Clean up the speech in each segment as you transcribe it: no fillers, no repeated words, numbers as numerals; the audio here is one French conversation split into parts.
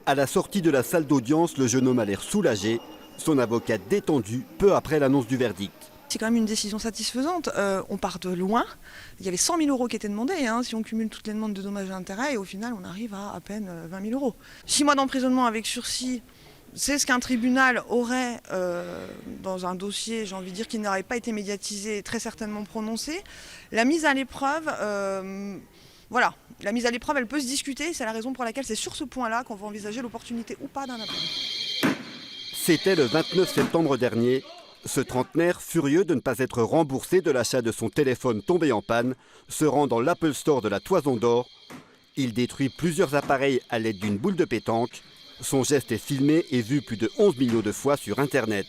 À la sortie de la salle d'audience, le jeune homme a l'air soulagé, son avocat détendu peu après l'annonce du verdict. C'est quand même une décision satisfaisante. On part de loin. Il y avait 100 000 euros qui étaient demandés, hein, si on cumule toutes les demandes de dommages et intérêts, et au final on arrive à peine 20 000 euros. 6 mois d'emprisonnement avec sursis, c'est ce qu'un tribunal aurait dans un dossier, j'ai envie de dire, qui n'aurait pas été médiatisé, très certainement prononcé. La mise à l'épreuve, voilà, la mise à l'épreuve, elle peut se discuter, c'est la raison pour laquelle c'est sur ce point-là qu'on va envisager l'opportunité ou pas d'un appel. C'était le 29 septembre dernier. Ce trentenaire, furieux de ne pas être remboursé de l'achat de son téléphone tombé en panne, se rend dans l'Apple Store de la Toison d'Or. Il détruit plusieurs appareils à l'aide d'une boule de pétanque. Son geste est filmé et vu plus de 11 millions de fois sur Internet.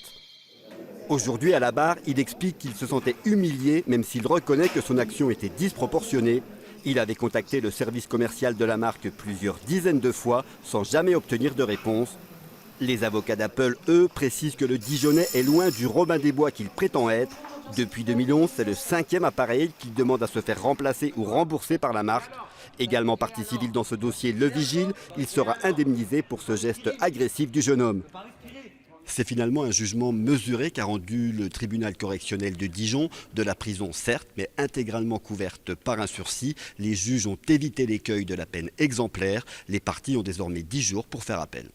Aujourd'hui, à la barre, il explique qu'il se sentait humilié, même s'il reconnaît que son action était disproportionnée. Il avait contacté le service commercial de la marque plusieurs dizaines de fois sans jamais obtenir de réponse. Les avocats d'Apple, eux, précisent que le Dijonnais est loin du Robin des Bois qu'il prétend être. Depuis 2011, c'est le 5e appareil qu'il demande à se faire remplacer ou rembourser par la marque. Également partie civile dans ce dossier, le vigile, il sera indemnisé pour ce geste agressif du jeune homme. C'est finalement un jugement mesuré qu'a rendu le tribunal correctionnel de Dijon, de la prison certes, mais intégralement couverte par un sursis. Les juges ont évité l'écueil de la peine exemplaire. Les parties ont désormais 10 jours pour faire appel.